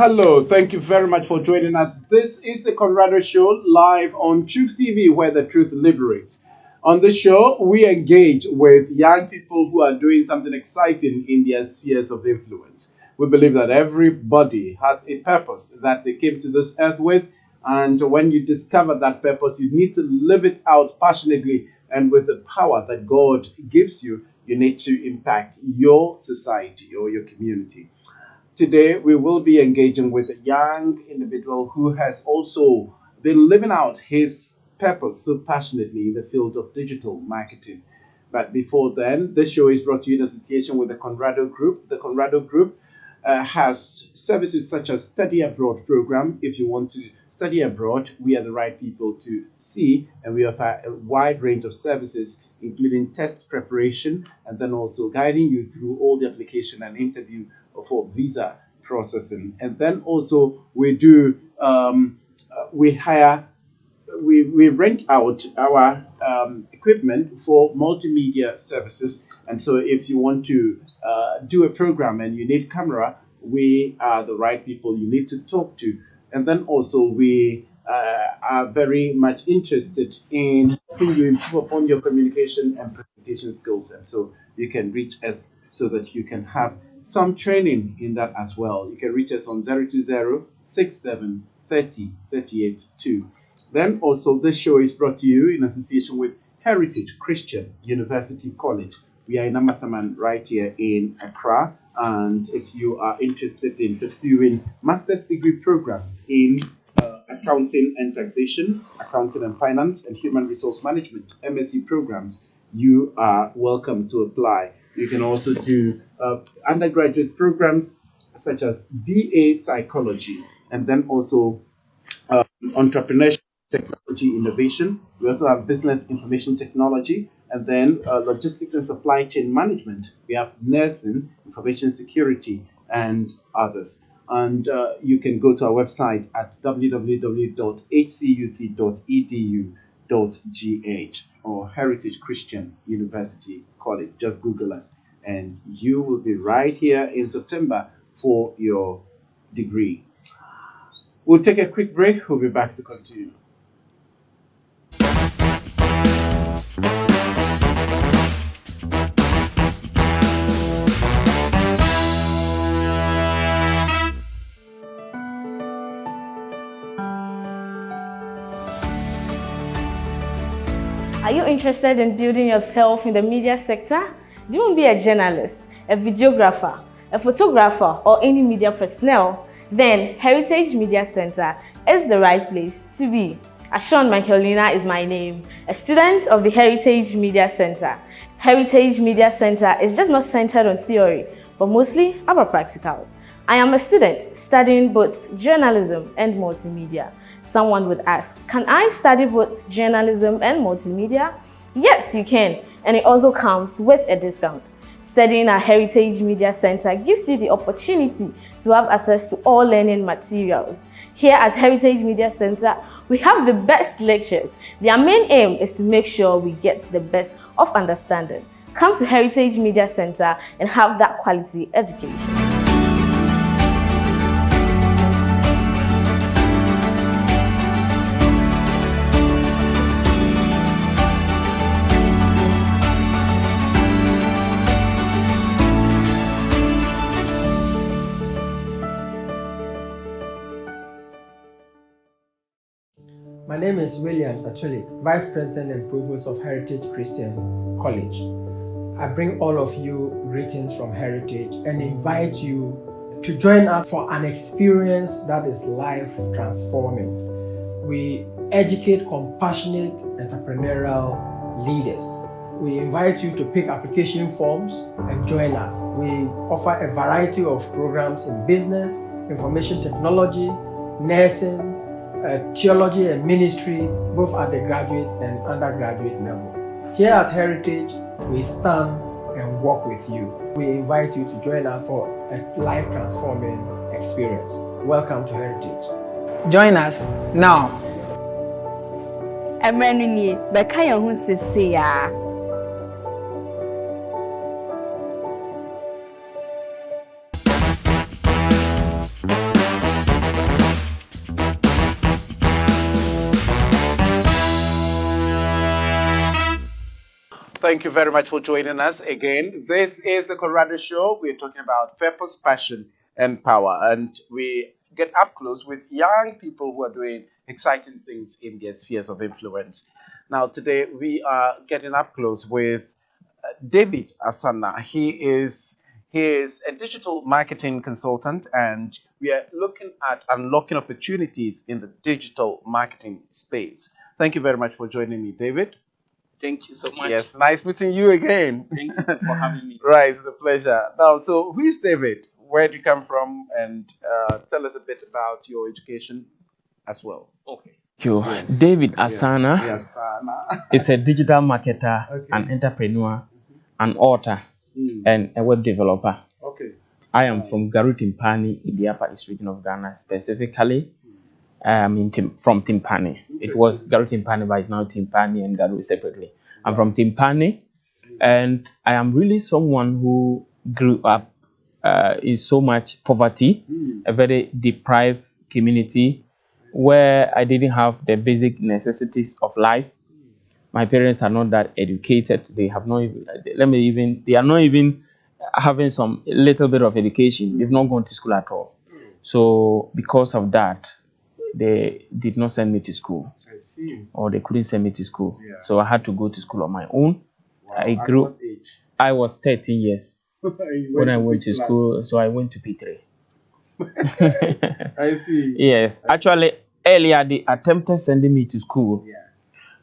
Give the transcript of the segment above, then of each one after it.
Hello, thank you very much for joining us. This is the Conrado Show live on Truth TV, where the truth liberates. On this show, we engage with young people who are doing something exciting in their spheres of influence. We believe that everybody has a purpose that they came to this earth with, and when you discover that purpose, you need to live it out passionately and with the power that God gives you. You need to impact your society or your community. Today, we will be engaging with a young individual who has also been living out his purpose so passionately in the field of digital marketing. But before then, this show is brought to you in association with the Conrado Group. The Conrado Group has services such as study abroad program. If you want to study abroad, we are the right people to see, and we offer a wide range of services, including test preparation, and then also guiding you through all the application and interview for visa processing. And then also we do we hire we rent out our equipment for multimedia services. And so if you want to do a program and you need camera, we are the right people you need to talk to. And then also we are very much interested in helping you improve upon your communication and presentation skills. And so you can reach us so that you can have some training in that as well. You can reach us on 020-6730-382. Then also this show is brought to you in association with Heritage Christian University College. We are in Amasaman right here in Accra. And if you are interested in pursuing master's degree programs in accounting and taxation, accounting and finance, and human resource management, MSc programs, you are welcome to apply. You can also do undergraduate programs such as BA Psychology, and then also Entrepreneurship, Technology, Innovation. We also have Business Information Technology, and then Logistics and Supply Chain Management. We have Nursing, Information Security, and others. And you can go to our website at www.hcuc.edu.gh or Heritage Christian University College. Just Google us, and you will be right here in September for your degree. We'll take a quick break. We'll be back to continue. Are you interested in building yourself in the media sector? Do you want to be a journalist, a videographer, a photographer, or any media personnel? Then Heritage Media Center is the right place to be. Ashawn Michaelina is my name, a student of the Heritage Media Center. Heritage Media Center is just not centered on theory, but mostly about practicals. I am a student studying both journalism and multimedia. Someone would ask, can I study both journalism and multimedia? Yes, you can, and it also comes with a discount. Studying at Heritage Media Center gives you the opportunity to have access to all learning materials. Here at Heritage Media Center, we have the best lectures. Their main aim is to make sure we get the best of understanding. Come to Heritage Media Center and have that quality education. My name is William Satulik, Vice President and Provost of Heritage Christian College. I bring all of you greetings from Heritage and invite you to join us for an experience that is life transforming. We educate compassionate entrepreneurial leaders. We invite you to pick application forms and join us. We offer a variety of programs in business, information technology, nursing, theology and ministry, both at the graduate and undergraduate level. Here at Heritage, we stand and walk with you. We invite you to join us for a life-transforming experience. Welcome to Heritage. Join us now. Thank you very much for joining us again. This is the Conrado Show. We're talking about purpose, passion, and power. And we get up close with young people who are doing exciting things in their spheres of influence. Now, today we are getting up close with David Asaana. He is a digital marketing consultant, and we are looking at unlocking opportunities in the digital marketing space. Thank you very much for joining me, David. Thank you so much. Yes, nice meeting you again. Thank you for having me. Right, it's a pleasure. Now, so who is David? Where do you come from? And tell us a bit about your education as well. Okay. Thank you. Yes. David Asaana Asaana. is a digital marketer, Okay. an entrepreneur, an author, and a web developer. Okay. I am from Garutimpani in the Upper East region of Ghana, specifically from Timpani. It was Garutimpani, but it's now Timpani and Garu separately. I'm from Timpani, and I am really someone who grew up in so much poverty, a very deprived community where I didn't have the basic necessities of life. My parents are not that educated. They have not even, they are not even having some little bit of education. They've not gone to school at all. So because of that, they did not send me to school. I see. Or they couldn't send me to school. Yeah. So I had to go to school on my own. Wow. I At grew. what age? I was 13 years when I went to which class? school. So I went to P3. I see. Yes. Actually, earlier they attempted sending me to school, Yeah.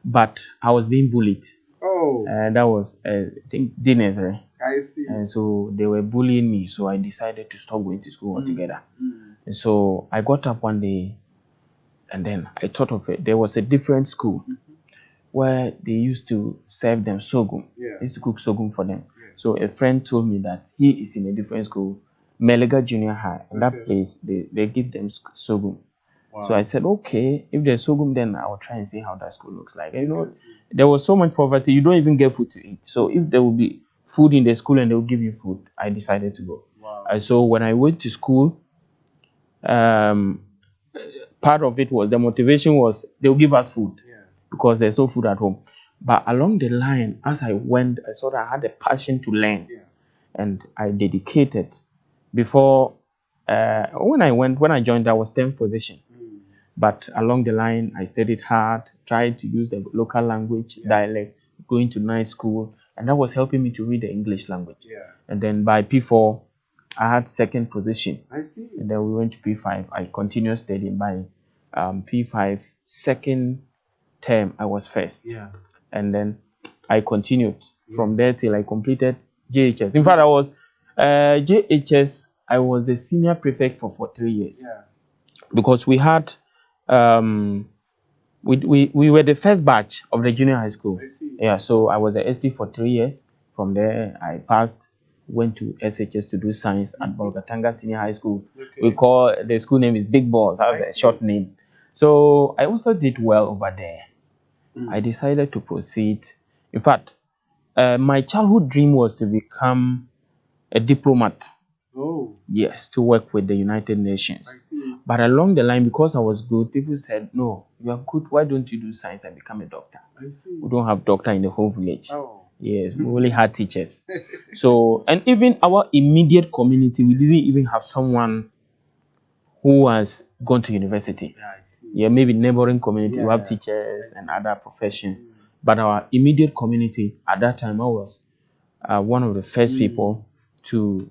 but I was being bullied. Oh, That was, I think, nursery. I see. And so they were bullying me. So I decided to stop going to school altogether. And so I got up one day, and then I thought of it. There was a different school where they used to serve them sorghum. Yeah. They used to cook sorghum for them. So a friend told me that he is in a different school, Melega Junior High. And that place, they give them sorghum. Wow. So I said, okay, if there's sorghum, then I'll try and see how that school looks like. You know, there was so much poverty, you don't even get food to eat. So if there will be food in the school and they will give you food, I decided to go. Wow. And so when I went to school, part of it was the motivation was they'll give us food because there's no food at home. But along the line, as I went, I saw that I had a passion to learn, and I dedicated. Before when I joined, I was 10th position. But along the line, I studied hard, tried to use the local language, dialect, going to night school, and that was helping me to read the English language. And then by P4, I had 2nd position. I see. And then we went to P5. I continued studying. By P5, 2nd term, I was 1st. Yeah. And then I continued from there till I completed JHS. In fact, I was JHS, I was the senior prefect for 3 years. Yeah. Because we had, we were the first batch of the junior high school. I see. Yeah, so I was the SP for 3 years. From there, I passed, went to SHS to do science at Bolgatanga Senior High School. Okay. We call the school name is Big Balls. That's a short name. So I also did well over there. I decided to proceed. In fact, my childhood dream was to become a diplomat. Oh, Yes, to work with the United Nations. I see. But along the line, because I was good, people said, no, you are good. Why don't you do science and become a doctor? I see. We don't have doctor in the whole village. Oh, Yes, we only had teachers. So, and even our immediate community, we didn't even have someone who has gone to university. yeah, I see. Yeah, maybe neighboring community, we have Yeah. teachers and other professions. But our immediate community, at that time, I was one of the first people to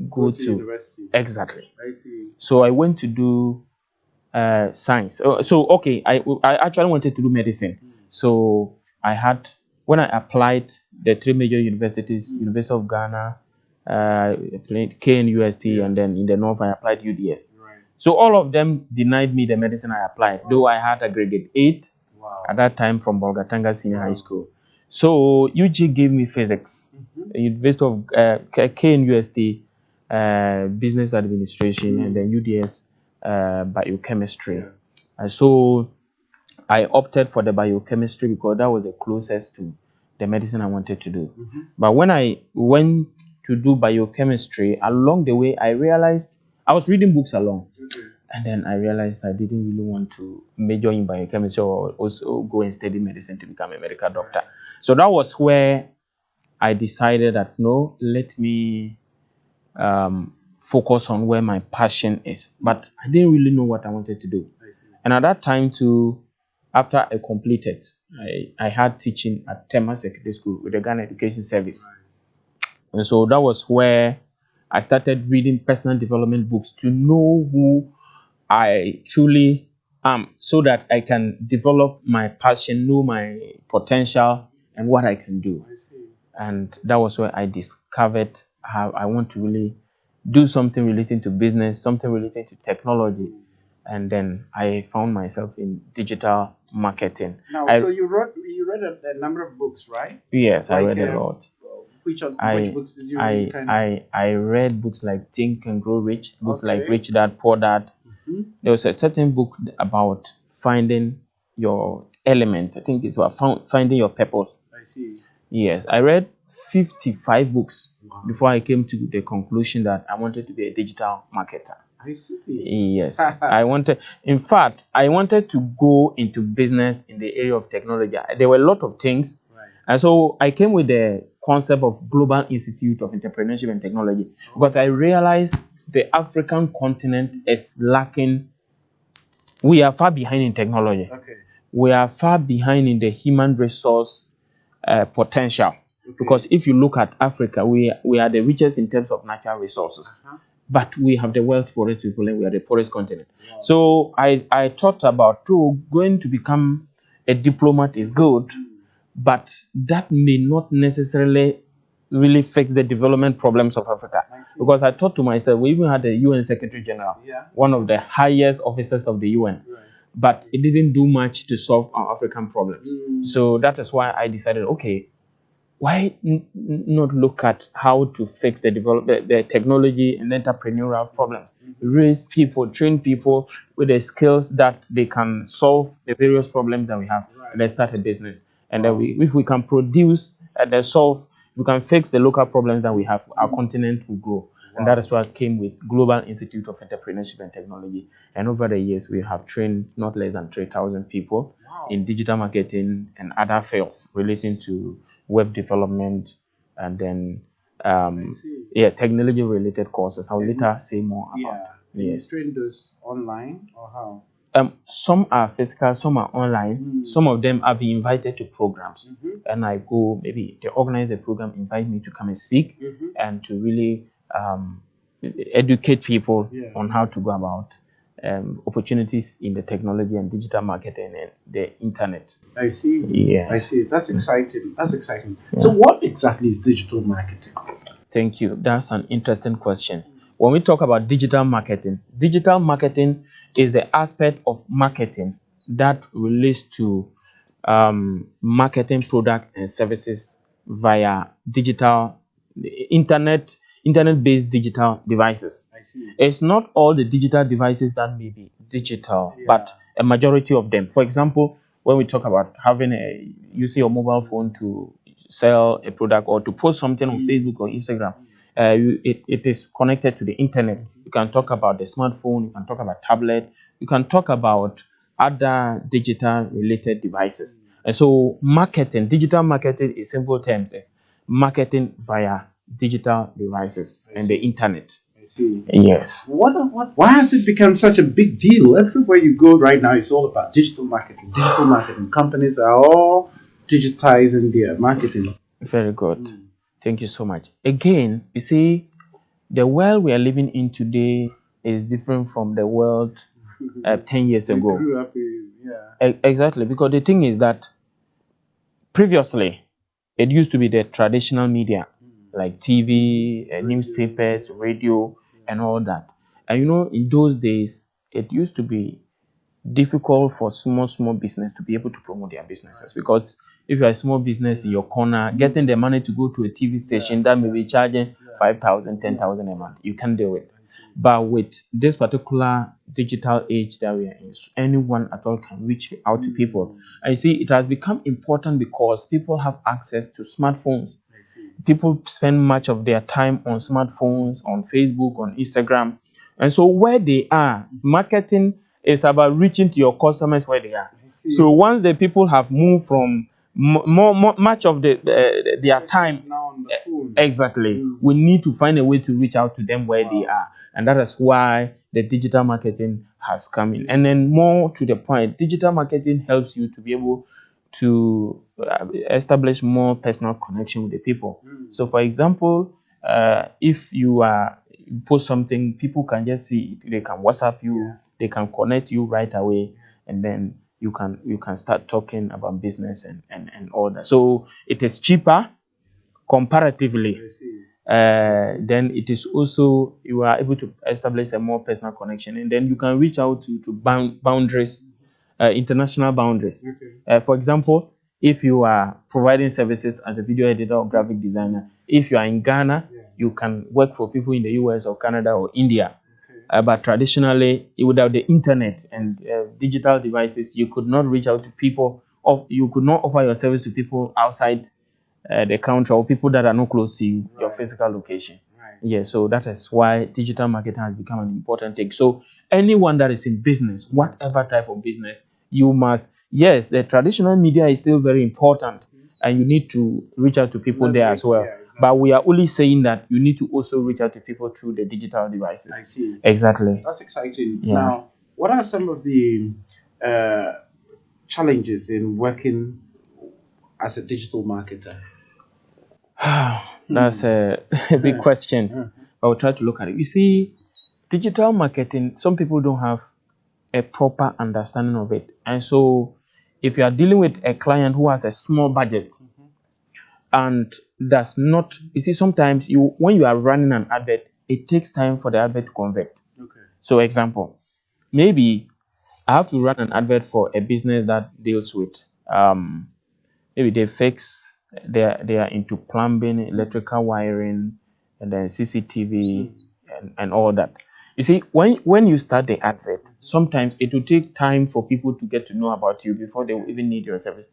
go to university. exactly. I see. So I went to do science. Okay, I actually wanted to do medicine. So I had, when I applied the 3 major universities, University of Ghana, KNUST, and then in the north I applied UDS. Right. So all of them denied me the medicine I applied, though I had a grade 8 Wow. at that time from Bolgatanga Senior High School. So UG gave me physics, University of KNUST, business administration, and then UDS biochemistry. And so I opted for the biochemistry because that was the closest to the medicine I wanted to do. But when I went to do biochemistry, along the way I realized I was reading books along. And then I realized I didn't really want to major in biochemistry or also go and study medicine to become a medical doctor. So that was where I decided that no, let me focus on where my passion is. But I didn't really know what I wanted to do. And at that time too, after I completed, I had teaching at Tema Secondary School with the Ghana Education Service. And so that was where I started reading personal development books to know who I truly am so that I can develop my passion, know my potential, and what I can do. And that was where I discovered how I want to really do something relating to business, something relating to technology. And then I found myself in digital marketing. Now, so you read a number of books, right? Yes, I read a lot. Which books did you read? I read books like Think and Grow Rich, books like Rich Dad, Poor Dad. There was a certain book about finding your element. I think it's about finding your purpose. I see. Yes, I read 55 books before I came to the conclusion that I wanted to be a digital marketer. I see. Yes, I wanted to go into business in the area of technology. There were a lot of things. Right. And so I came with the concept of Global Institute of Entrepreneurship and Technology, but I realized the African continent is lacking. We are far behind in technology. Okay. We are far behind in the human resource potential. Okay. Because if you look at Africa, we are the richest in terms of natural resources. But we have the wealth poorest people and we are the poorest continent. Wow. So I thought about going to become a diplomat is good, but that may not necessarily really fix the development problems of Africa. Because I thought to myself, we even had the UN Secretary General, one of the highest officers of the UN, but it didn't do much to solve our African problems. So that is why I decided, okay, why not look at how to fix the technology and entrepreneurial problems? Raise people, train people with the skills that they can solve the various problems that we have, and then start a business. And then if we can produce and then solve, we can fix the local problems that we have, our continent will grow. And that is why I came with Global Institute of Entrepreneurship and Technology. And over the years, we have trained not less than 3,000 people in digital marketing and other fields relating to web development and then technology-related courses. I'll later say more about. Yes. You train those online or how? Some are physical, some are online. Some of them have been invited to programs, and I go. Maybe they organize a program, invite me to come and speak, and to really educate people on how to go about opportunities in the technology and digital marketing and the internet. I see. Yes. I see. That's exciting. That's exciting. Yeah. So what exactly is digital marketing? Thank you. That's an interesting question. When we talk about digital marketing is the aspect of marketing that relates to marketing product and services via digital internet-based digital devices. I see. It's not all the digital devices that may be digital, but a majority of them. For example, when we talk about using your mobile phone to sell a product or to post something on Facebook or Instagram, it is connected to the internet. You can talk about the smartphone, you can talk about tablet, you can talk about other digital related devices. And so digital marketing in simple terms is marketing via digital devices and the internet. I see. Yes. Why has it become such a big deal? Everywhere you go right now, it's all about digital marketing. Digital marketing. Companies are all digitizing their marketing. Very good. Thank you so much. Again, you see, the world we are living in today is different from the world 10 years ago. We grew up in, Exactly, because the thing is that previously, it used to be the traditional media, like TV, newspapers, radio, and all that. And in those days, it used to be difficult for small business to be able to promote their businesses, because if you're a small business in your corner, getting the money to go to a TV station that may be charging 5,000, 10,000 a month, you can't do it. But with this particular digital age that we are in, anyone at all can reach out to people. I see it has become important because people have access to smartphones. People spend much of their time on smartphones, on Facebook, on Instagram. And so where they are, marketing is about reaching to your customers where they are. So once the people have moved from much of their time now on the phone. exactly, we need to find a way to reach out to them where they are, and that is why the digital marketing has come in. And then more to the point, digital marketing helps you to be able to establish more personal connection with the people. So for example, if you post something, people can just see it. They can WhatsApp you, they can connect you right away, and then you can start talking about business and all that. So it is cheaper comparatively. Then it is also, you are able to establish a more personal connection, and then you can reach out to boundaries, international boundaries. For example, if you are providing services as a video editor or graphic designer, if you are in Ghana, you can work for people in the US or Canada or India. But traditionally, without the internet and digital devices, you could not reach out to people, or you could not offer your service to people outside the country, or people that are not close to you, your physical location. Yeah, so that is why digital marketing has become an important thing. So anyone that is in business, whatever type of business, you must, yes, the traditional media is still very important, and you need to reach out to people there as well. But we are only saying that you need to also reach out to people through the digital devices. I see. Exactly. That's exciting. Yeah. Now, what are some of the challenges in working as a digital marketer? That's a big question. I will try to look at it. You see, digital marketing, some people don't have a proper understanding of it. And so if you are dealing with a client who has a small budget and does not, you see, sometimes when you are running an advert, it takes time for the advert to convert. So example, maybe I have to run an advert for a business that deals with maybe they are into plumbing, electrical wiring, and then CCTV and all that. You see, when you start the advert, sometimes it will take time for people to get to know about you before they will even need your service.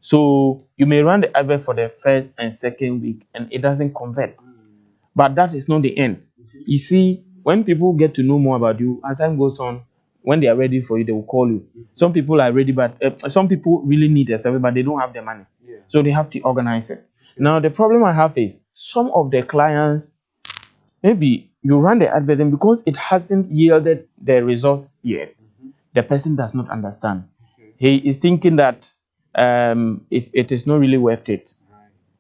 So you may run the advert for the first and second week and it doesn't convert. But that is not the end. You see, when people get to know more about you, as time goes on, when they are ready for you, they will call you. Some people are ready, but some people really need a service, but they don't have the money. So they have to organize it. Now, the problem I have is some of the clients, maybe you run the advert, and because it hasn't yielded the results yet, the person does not understand. He is thinking that it is not really worth it.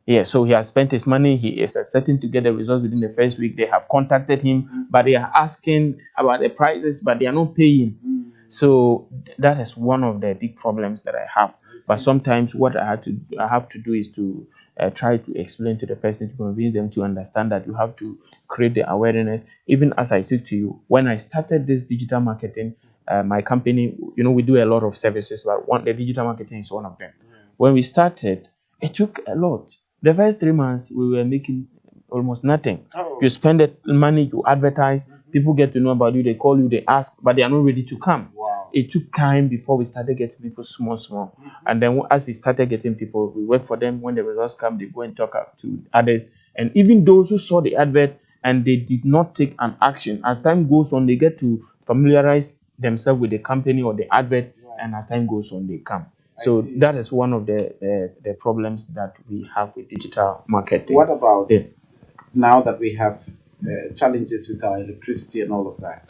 Yeah, so he has spent his money. He is expecting to get the results within the first week. They have contacted him, but they are asking about the prices, but they are not paying. So that is one of the big problems that I have. But sometimes what I have to do is to try to explain to the person, to convince them to understand that you have to create the awareness. Even as I speak to you, when I started this digital marketing, my company, we do a lot of services, but the digital marketing is one of them. When we started, it took a lot. The first 3 months, we were making almost nothing. You spend the money, you advertise, people get to know about you, they call you, they ask, but they are not ready to come. It took time before we started getting people small. And then as we started getting people, we work for them. When the results come, they go and talk up to others. And even those who saw the advert and they did not take an action, as time goes on, they get to familiarize themselves with the company or the advert, and as time goes on, they come. So that is one of the problems that we have with digital marketing. What about now that we have challenges with our electricity and all of that?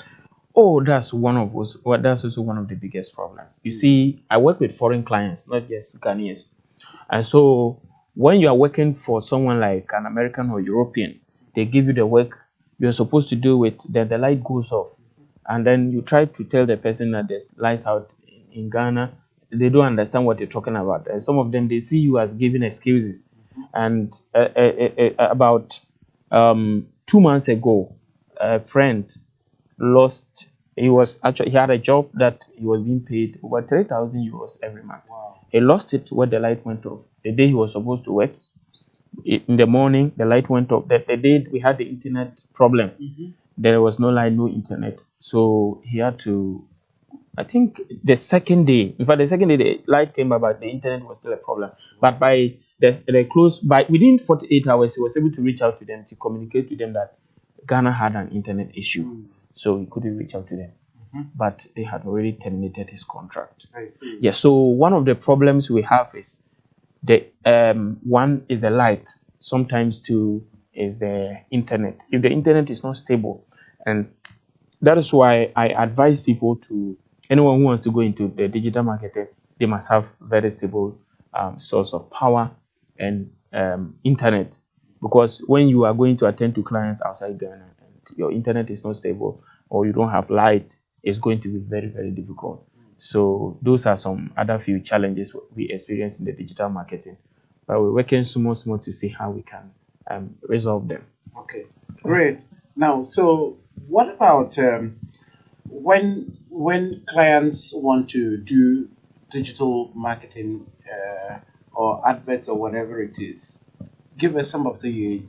Oh, that's one of us. Well, that's also one of the biggest problems. You see, I work with foreign clients, not just Ghanaians. And so when you are working for someone like an American or European, they give you the work you're supposed to do it, then the light goes off. And then you try to tell the person that there's lights out in Ghana. They don't understand what you're talking about. And some of them, they see you as giving excuses. And about 2 months ago, a friend lost. He had a job that he was being paid over 3,000 euros every month. He lost it when the light went off. The day he was supposed to work, in the morning, the light went off. The day we had the internet problem, there was no light, no internet. So he had to, I think the second day, the light came back, but the internet was still a problem. But by within 48 hours, he was able to reach out to them to communicate to them that Ghana had an internet issue. so he couldn't reach out to them. But they had already terminated his contract. I see. Yeah. So one of the problems we have is the one is the light. Sometimes two is the internet. If the internet is not stable, and that is why I advise people to anyone who wants to go into the digital marketing, they must have very stable source of power and internet, because when you are going to attend to clients outside Ghana and your internet is not stable or you don't have light, it's going to be very, very difficult. So those are some other few challenges we experience in the digital marketing, but we're working small to see how we can resolve them. Okay, great. Now, so what about when clients want to do digital marketing or adverts or whatever it is? Give us some of the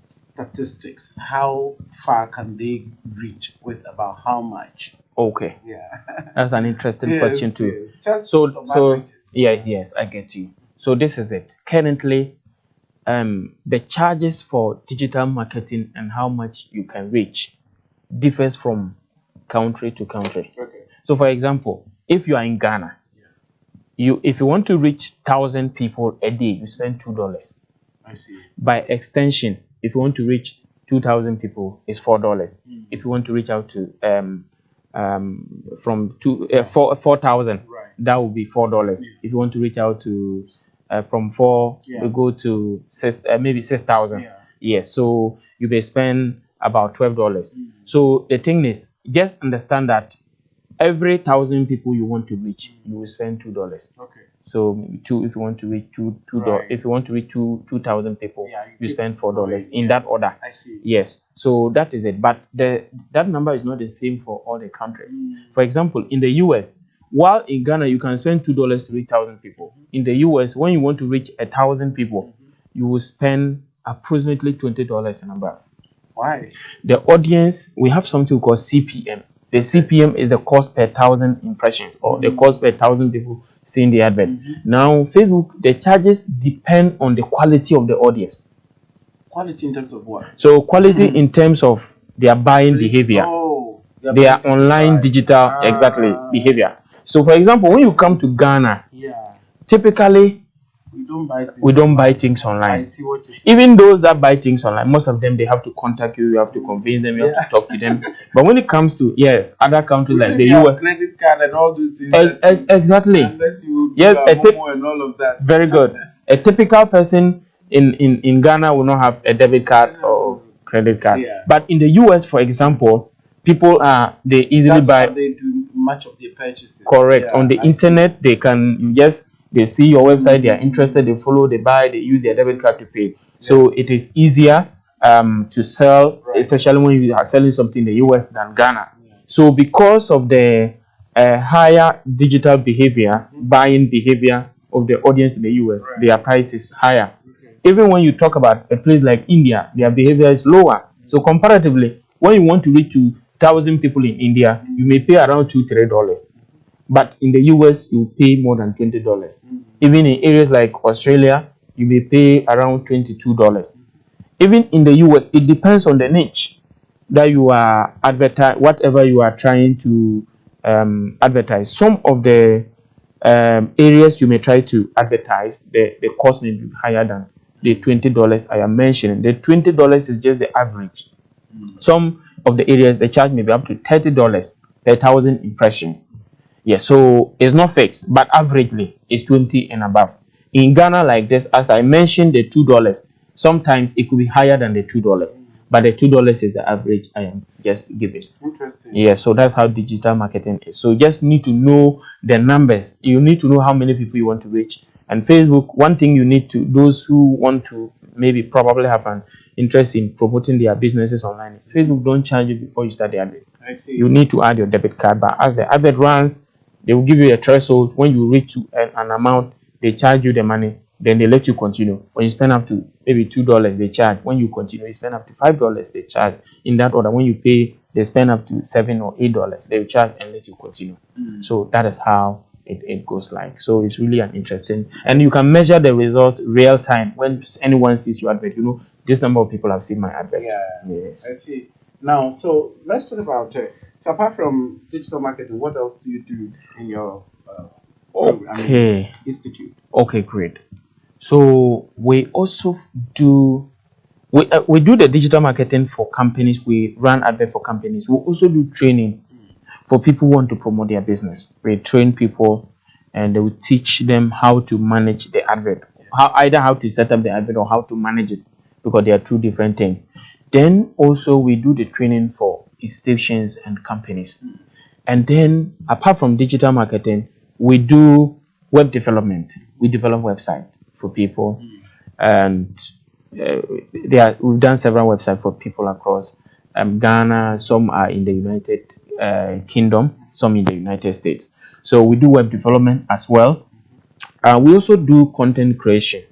statistics. How far can they reach with about how much? Okay, Yeah. that's an interesting question too. Yes. Just So some so averages. yes, I get you. So this is it. Currently, the charges for digital marketing and how much you can reach differs from country to country. Okay. So, for example, if you are in Ghana, if you want to reach 1,000 people a day, you spend $2. I see. By extension, if you want to reach 2,000 people, it's $4. If you want to reach out to from 4,000, Right. that would be $4. If you want to reach out to from 4, Yeah. we go to maybe 6,000. Yeah. Yes, so you may spend about $12. So the thing is, just understand that every 1,000 people you want to reach, you will spend $2. Okay. So maybe two if you want to reach two Right. if you want to reach 2,000 people, Yeah, you keep spend $4 in going. that order. I see. Yes, so that is it. But that number is not the same for all the countries. For example, in the US, while in Ghana you can spend $2 to reach 1,000 people, in the US, when you want to reach 1,000 people, you will spend approximately $20 and above. Why? The audience, we have something called CPM. The CPM is the cost per 1,000 impressions, or the cost per 1,000 people seeing the advert. Now, Facebook, the charges depend on the quality of the audience. Quality in terms of what? So, quality in terms of their buying behavior, Oh, their online digital behavior. So, for example, when you come to Ghana, Yeah. typically We don't buy things. we don't buy things online. I see what you're saying. Even those that buy things online, most of them, they have to contact you, you have to convince them, you have to talk to them. But when it comes to other countries like the US, credit card and all those things. exactly. Unless you Yes, Momo and all of that. very good. A typical person in Ghana will not have a debit card or credit card. Yeah. But in the US, for example, people they easily That's buy. how they do much of their purchases. Correct. Yeah, On the I internet, they can they see your website, they are interested, they follow, they buy, they use their debit card to pay. So it is easier to sell, especially when you are selling something in the US than Ghana. So because of the higher digital behavior, buying behavior of the audience in the US, their price is higher. Even when you talk about a place like India, their behavior is lower. So comparatively, when you want to reach 2,000 people in India, you may pay around $2-3. But in the US, you pay more than $20. Even in areas like Australia, you may pay around $22. Even in the US, it depends on the niche that you are whatever you are trying to advertise. Some of the areas you may try to advertise, the cost may be higher than the $20 I am mentioning. The $20 is just the average. Some of the areas, the charge may be up to $30 per 1,000 impressions. Yes, so it's not fixed, but averagely it's 20 and above. In Ghana, like this, as I mentioned, the $2, sometimes it could be higher than the $2, but the $2 is the average I am just giving. Interesting. Yeah, so that's how digital marketing is. So you just need to know the numbers. You need to know how many people you want to reach. And Facebook, one thing you need to, those who want to maybe probably have an interest in promoting their businesses online, is Facebook don't charge you before you start the advert. I see. You need to add your debit card, but as the advert runs, they will give you a threshold. When you reach an amount, they charge you the money, then they let you continue. When you spend up to maybe $2, they charge. When you continue, you spend up to $5, they charge. In that order, when you pay, they spend up to $7 or $8, they will charge and let you continue. So that is how it goes like. So it's really an interesting, and you can measure the results real time. When anyone sees your advert, you know, this number of people have seen my advert. Yeah. Yes. I see. Now, so let's talk about so apart from digital marketing, what else do you do in your Okay. institute? Okay, great. So we also do we do the digital marketing for companies. We run advert for companies. We also do training for people who want to promote their business. We train people and we teach them how to manage the advert, either how to set up the advert or how to manage it, because they are two different things. Then also we do the training for institutions and companies. And then apart from digital marketing, we do web development. We develop website for people, and we've done several websites for people across Ghana. Some are in the United Kingdom, some in the United States. So we do web development as well. We also do content creation.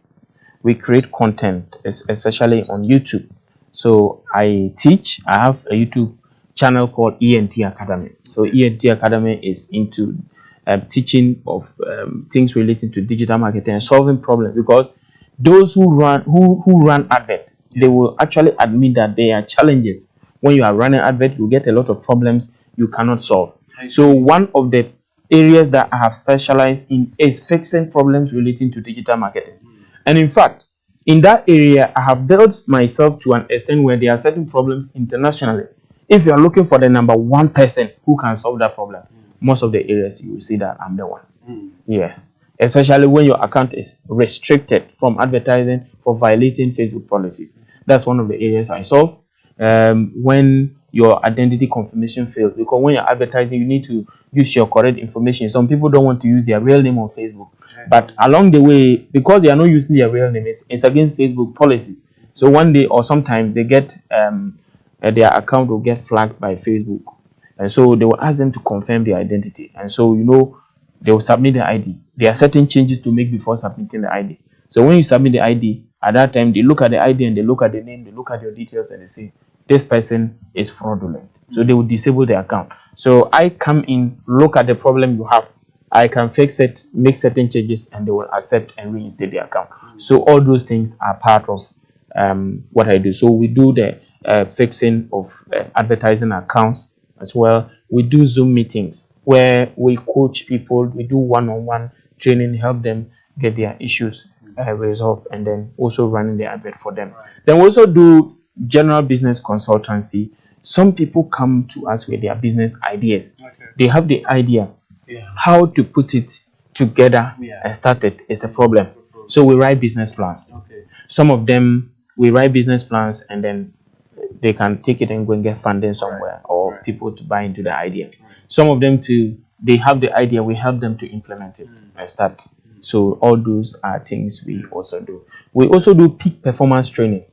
We create content, especially on YouTube. So I teach. I have a YouTube channel called ENT Academy. So ENT Academy is into teaching of things related to digital marketing and solving problems, because those who run advert, they will actually admit that there are challenges. When you are running advert, you get a lot of problems you cannot solve. So one of the areas that I have specialized in is fixing problems relating to digital marketing. And in fact, in that area, I have built myself to an extent where there are certain problems internationally. If you are looking for the number one person who can solve that problem, most of the areas you will see that I'm the one. Yes. Especially when your account is restricted from advertising for violating Facebook policies. That's one of the areas I solve. When your identity confirmation fails, because when you're advertising, you need to use your correct information. Some people don't want to use their real name on Facebook, but along the way, because they are not using their real name, it's against Facebook policies. So one day or sometimes they get their account will get flagged by Facebook, and so they will ask them to confirm their identity. And so they will submit the ID. There are certain changes to make before submitting the ID. So when you submit the ID, at that time they look at the ID and they look at the name, they look at your details, and they say this person is fraudulent. So they will disable the account. So I come in, look at the problem you have. I can fix it, make certain changes, and they will accept and reinstate the account. So all those things are part of what I do. So we do the fixing of advertising accounts as well. We do Zoom meetings where we coach people. We do one-on-one training, help them get their issues resolved, and then also running the advert for them. Then we also do general business consultancy. Some people come to us with their business ideas. They have the idea. How to put it together and start it is a problem. So we write business plans. Some of them, we write business plans and then they can take it and go and get funding somewhere, or people to buy into the idea. Some of them too, they have the idea, we help them to implement it and start. So all those are things we also do. We also do peak performance training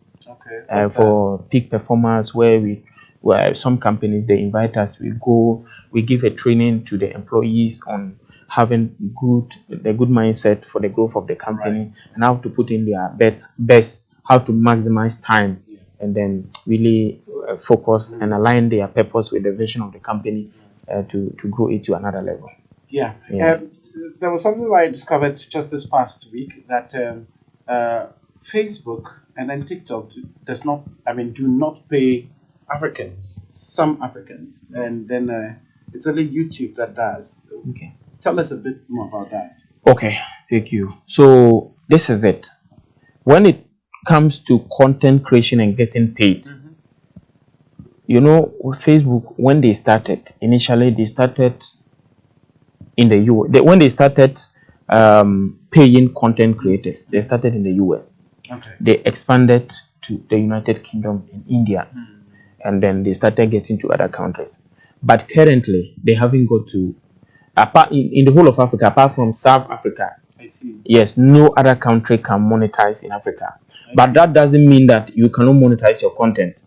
for peak performance, where some companies, they invite us, we go, we give a training to the employees on having the good mindset for the growth of the company, and how to put in their best, how to maximize time, and then really focus and align their purpose with the vision of the company to grow it to another level. There was something that I discovered just this past week, that Facebook and then TikTok do not pay Africans, some Africans, and then it's only YouTube that does. Okay. Tell us a bit more about that. Okay, thank you. So this is it. When it comes to content creation and getting paid, Facebook, when they started, initially they started in the US. When they started paying content creators, they started in the US. They expanded to the United Kingdom and India, and then they started getting to other countries. But currently, they haven't got to, apart in the whole of Africa, apart from South Africa. I see. Yes, no other country can monetize in Africa. But that doesn't mean that you cannot monetize your content.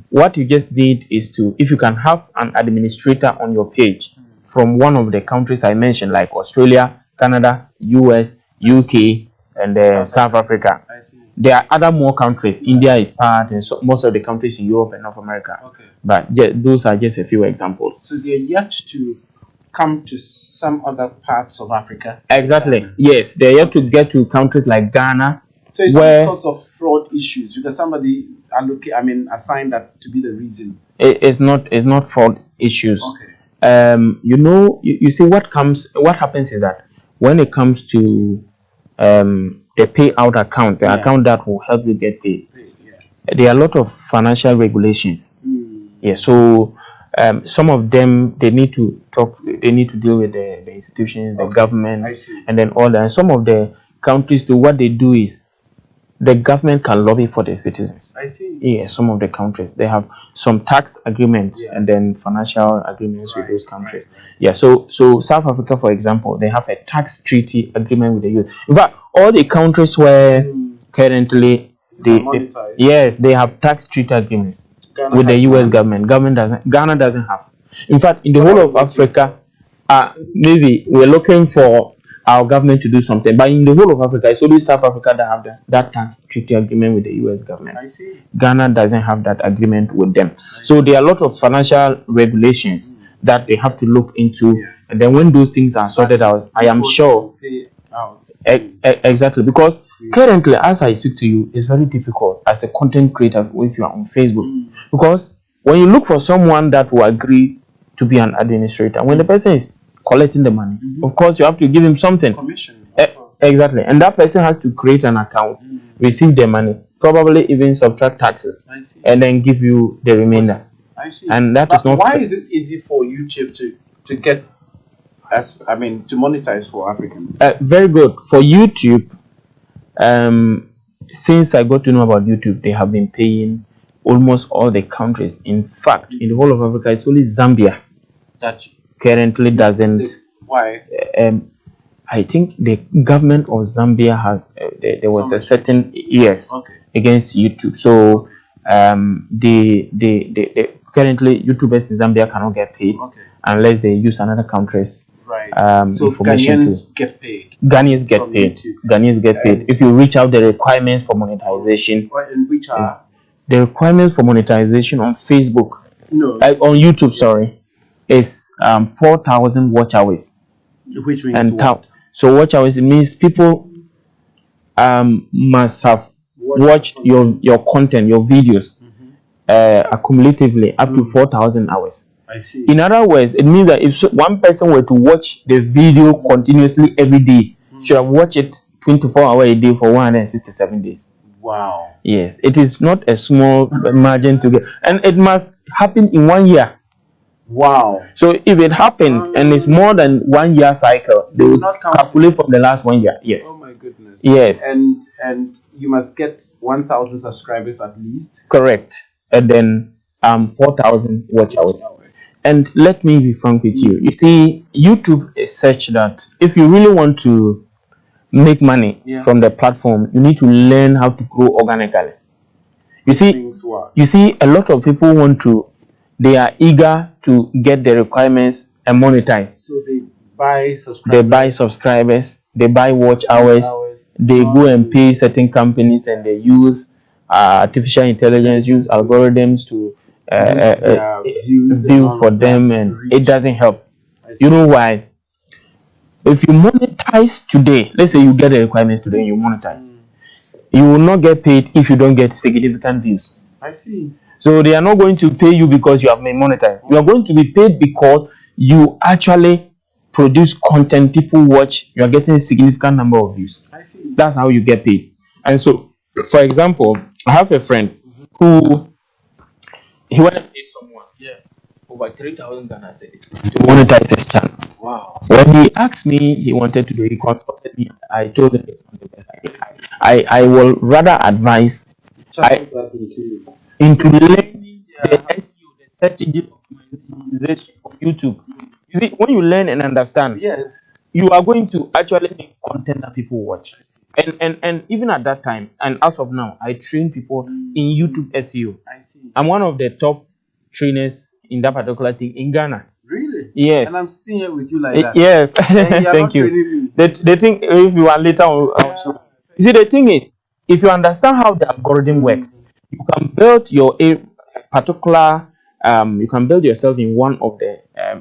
What you just need is if you can have an administrator on your page from one of the countries I mentioned, like Australia, Canada, US, UK, and South Africa. I see. There are other more countries. India is part, and most of the countries in Europe and North America. But those are just a few examples. So they're yet to come to some other parts of Africa. Exactly. Yes, they're yet to get to countries like Ghana, So it's not where because of fraud issues, because somebody assigned that to be the reason. it's not fraud issues. Okay. You see what happens is that when it comes to the payout account, the account that will help you get paid, there are a lot of financial regulations. Yeah, so some of them they need to deal with the institutions, the government, and then all that. And some of the countries too, what they do is the government can lobby for the citizens. I see. Yeah, some of the countries they have some tax agreements and then financial agreements with those countries. Yeah, so South Africa, for example, they have a tax treaty agreement with the US. In fact, all the countries where currently they have tax treaty agreements with the US government. Ghana doesn't have. In fact, in the whole of Africa, maybe we're looking for our government to do something, but in the whole of Africa, it's only South Africa that have that tax treaty agreement with the US government. I see. Ghana doesn't have that agreement with them. So there are a lot of financial regulations that they have to look into, and then when those things are sorted out, I am sure exactly, because currently, as I speak to you, it's very difficult as a content creator if you are on Facebook, because when you look for someone that will agree to be an administrator, when the person is collecting the money, of course you have to give him something. Commission. Exactly, and that person has to create an account, receive the money, probably even subtract taxes, and then give you the remainder. I see. And that is not. Why is it easy for YouTube to get to monetize for Africans? Very good for YouTube. Since I got to know about YouTube, they have been paying almost all the countries. In fact, in the whole of Africa, it's only Zambia that currently doesn't. Why? I think the government of Zambia has there was a certain against YouTube. So the currently YouTubers in Zambia cannot get paid unless they use another country's so information. Ghanaians get paid. Ghanaians get paid. Ghanaians get paid. If you reach out the requirements for monetization, which are the requirements for monetization on Facebook, on YouTube, sorry, is 4,000 watch hours. Which means what? So watch hours, it means people must have watched your content, your videos, accumulatively up to 4,000 hours. I see. In other words, it means that if one person were to watch the video continuously every day, should have watched it 24 hours a day for 167 days. Wow. Yes, it is not a small margin to get, and it must happen in 1 year. Wow. So if it happened and it's more than 1 year cycle, they will calculate from the last 1 year. Yes. Oh my goodness. Yes. And you must get 1,000 subscribers at least. Correct. And then 4,000 watch hours. And let me be frank with you. You see, YouTube is such that if you really want to make money from the platform, you need to learn how to grow organically. You see, a lot of people they are eager to get the requirements and monetize. So they buy subscribers. They buy watch hours. They go and pay certain companies, and they use artificial intelligence, use algorithms to view for them, and it doesn't help. You know why? If you monetize today, let's say you get the requirements today and you monetize, you will not get paid if you don't get significant views. I see. So they are not going to pay you because you have been monetized. You are going to be paid because you actually produce content, people watch, you are getting a significant number of views. I see. That's how you get paid. And so, for example, I have a friend who he went and paid someone over 3,000 Ghana cedis to monetize his channel. Wow. When he asked me, he wanted to do it, he consulted me. I told him I will rather advise into learning the SEO, the search engine optimization of YouTube. You see, when you learn and understand, you are going to actually make content that people watch. And even at that time, and as of now, I train people in YouTube SEO. I see. I'm one of the top trainers in that particular thing in Ghana. Really? Yes. And I'm still here with you like that. Yes. Thank you. The thing, if you want later, I'll show. You see, the thing is, if you understand how the algorithm works, you can build your particular. You can build yourself in one of the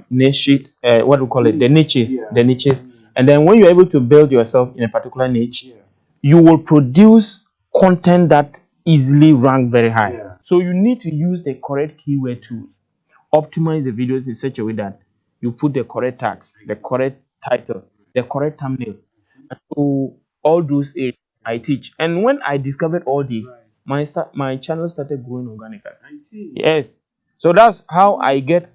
niches. What do we call it? The niches. The niches. And then when you're able to build yourself in a particular niche, you will produce content that easily rank very high. Yeah. So you need to use the correct keyword to optimize the videos in such a way that you put the correct tags, the correct title, the correct thumbnail. So all those areas I teach. And when I discovered all these, my channel started growing organically. I see. Yes. So that's how I get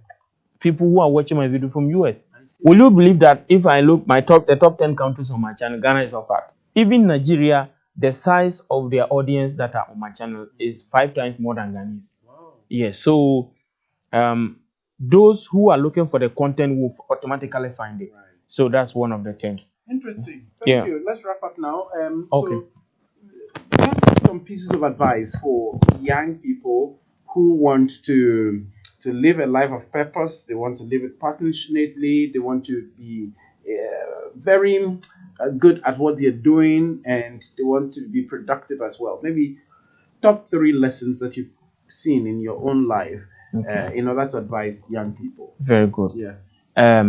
people who are watching my video from US. Will you believe that if I look the top 10 countries on my channel, Ghana is up part. Even Nigeria, the size of their audience that are on my channel is 5 times more than Ghanaians. Wow. Yes. So those who are looking for the content will automatically find it. Right. So that's one of the things. Interesting. Thank you. Let's wrap up now. Okay. So just some pieces of advice for young people who want to live a life of purpose. They want to live it passionately. They want to be very good at what they're doing, and they want to be productive as well. Maybe top 3 lessons that you've seen in your own life in order to advise young people. Very good. Yeah.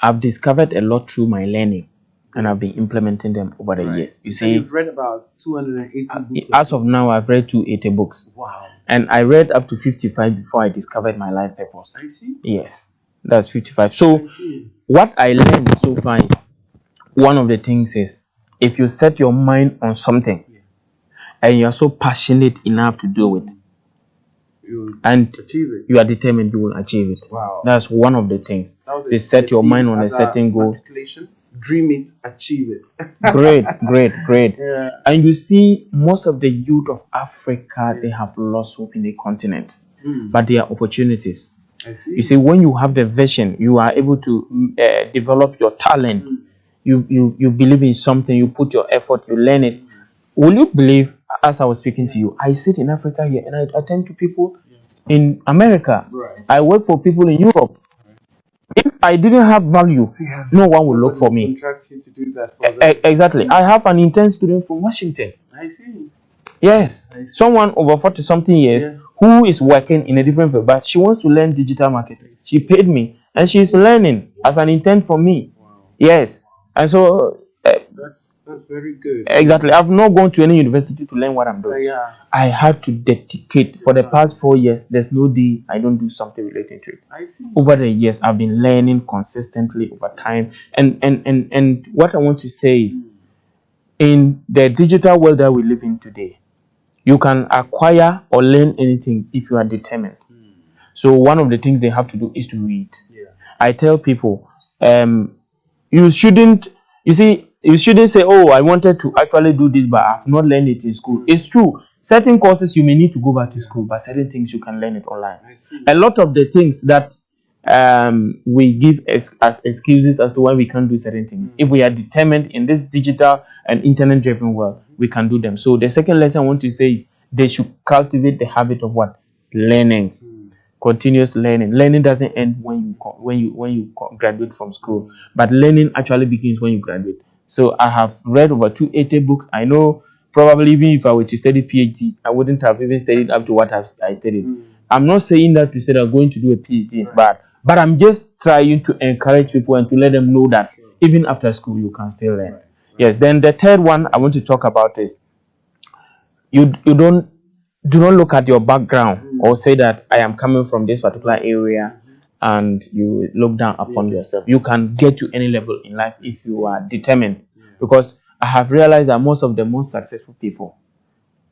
I've discovered a lot through my learning, and I've been implementing them over the years. You see, you've read about 280 books. As of now, I've read 280 books. Wow. And I read up to 55 before I discovered my life purpose. I see. Yes, that's 55. So what I learned so far is, one of the things is, if you set your mind on something and you're so passionate enough to do it, and achieve it. You are determined, you will achieve it. Wow. That's one of the things. You set your mind on a certain goal. Dream it, achieve it. Great. Yeah. And you see, most of the youth of Africa, they have lost hope in the continent. But there are opportunities. I see. You see, when you have the vision, you are able to develop your talent. You believe in something, you put your effort, you learn it. Will you believe, as I was speaking to you, I sit in Africa here and I attend to people in America. Right. I work for people in Europe. If I didn't have value, no one will look for me. Contract you to do that for them. Exactly. I have an intern student from Washington. I see. Yes. Someone over 40 something years who is working in a different field, but she wants to learn digital marketing. She paid me and she's learning as an intern for me. Wow. Yes. And so that's very good. Exactly. I've not gone to any university to learn what I'm doing. Yeah. I had to dedicate for the past 4 years. There's no day I don't do something related to it. I see. Over the years, I've been learning consistently over time. And what I want to say is, in the digital world that we live in today, you can acquire or learn anything if you are determined. So one of the things they have to do is to read. Yeah. I tell people, you shouldn't say, oh, I wanted to actually do this, but I've not learned it in school. It's true. Certain courses you may need to go back to school, but certain things you can learn it online. I see. A lot of the things that we give as excuses as to why we can't do certain things, if we are determined in this digital and internet-driven world, we can do them. So the second lesson I want to say is, they should cultivate the habit of what? Learning. Continuous learning. Learning doesn't end when you graduate from school, but learning actually begins when you graduate. So I have read over 280 books. I know probably even if I were to study PhD, I wouldn't have even studied up to what I studied. I'm not saying that to say that going to do a PhD is bad, but I'm just trying to encourage people and to let them know that even after school you can still learn. Yes. Then the third one I want to talk about is, you do not look at your background or say that I am coming from this particular area and you look down upon yourself. You can get to any level in life if you are determined. Because I have realized that most of the most successful people,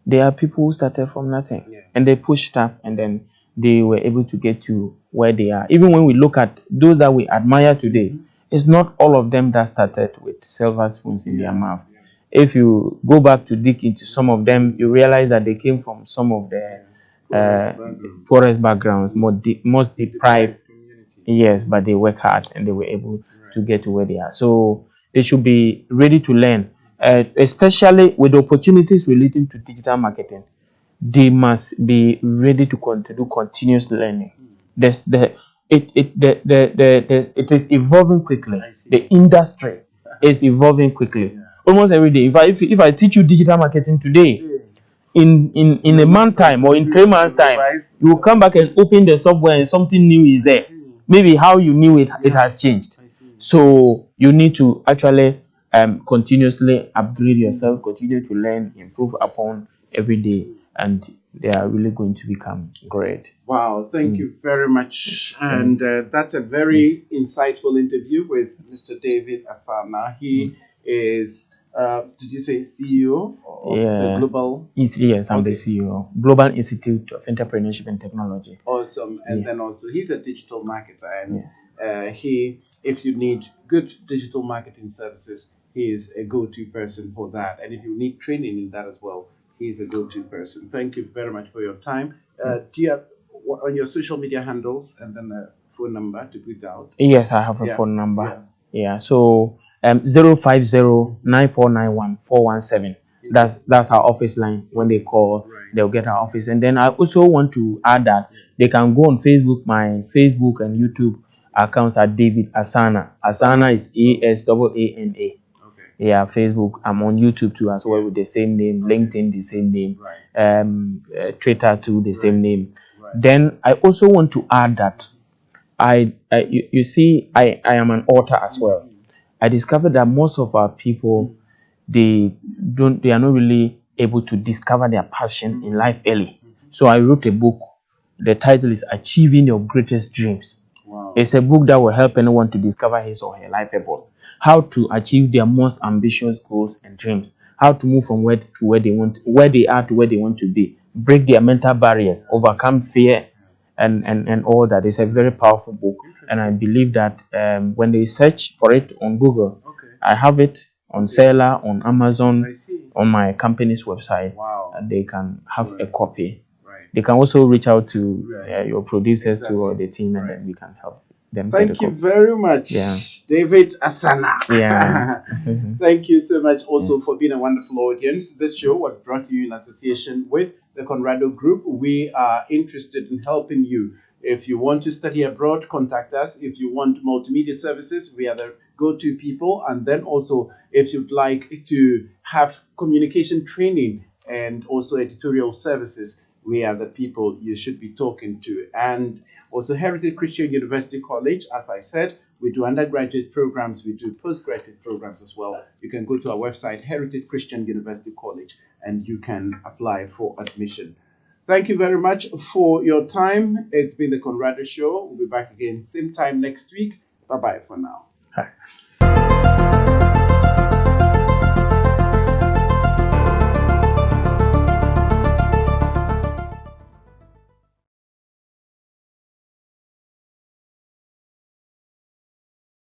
they are people who started from nothing and they pushed up and then they were able to get to where they are. Even when we look at those that we admire today, it's not all of them that started with silver spoons in their mouth. If you go back to dig into some of them, you realize that they came from some of the poorest backgrounds, most deprived. Yes, but they work hard and they were able to get to where they are. So they should be ready to learn, especially with opportunities relating to digital marketing. They must be ready to do continuous learning. It is evolving quickly. The industry is evolving quickly. Almost every day. If I teach you digital marketing today, in a month time or in 3 months time, you will come back and open the software and something new is there. Maybe how you knew it has changed. So you need to actually continuously upgrade yourself, continue to learn, improve upon every day, and they are really going to become great. Wow, thank you very much. And that's a very insightful interview with Mr. David Asaana. He is, did you say CEO of the Global? Yes, I'm the CEO of Global Institute of Entrepreneurship and Technology. Awesome. And then also, he's a digital marketer. And if you need good digital marketing services, he is a go-to person for that. And if you need training in that as well, he's a go-to person. Thank you very much for your time. Do you have on your social media handles and then a phone number to put out? Yes, I have a phone number. So 050-9491-417. That's our office line. When they call, they'll get our office. And then I also want to add that they can go on Facebook. My Facebook and YouTube accounts are David Asaana. Asaana is ASAANA. Yeah, Facebook. I'm on YouTube too as well with the same name. LinkedIn, the same name. Twitter too, the same name. Then I also want to add that you see, I am an author as well. I discovered that most of our people, they are not really able to discover their passion in life early. So I wrote a book. The title is Achieving Your Greatest Dreams. Wow. It's a book that will help anyone to discover his or her life purpose, how to achieve their most ambitious goals and dreams, how to move from where they are to where they want to be, break their mental barriers, overcome fear, and all that. It's a very powerful book, and I believe that when they search for it on Google, I have it on seller, on Amazon, on my company's website, and they can have a copy. They can also reach out to your producers or the team, and then we can help them. Thank you very much, David Asaana. Thank you so much also for being a wonderful audience. This show was brought to you in association with the Conrado Group. We are interested in helping you. If you want to study abroad, contact us. If you want multimedia services, we are the go-to people. And then also, if you'd like to have communication training and also editorial services, we are the people you should be talking to. And also Heritage Christian University College, as I said, we do undergraduate programs, we do postgraduate programs as well. You can go to our website, Heritage Christian University College, and you can apply for admission. Thank you very much for your time. It's been the Conrado Show. We'll be back again same time next week. Bye-bye for now. Hi.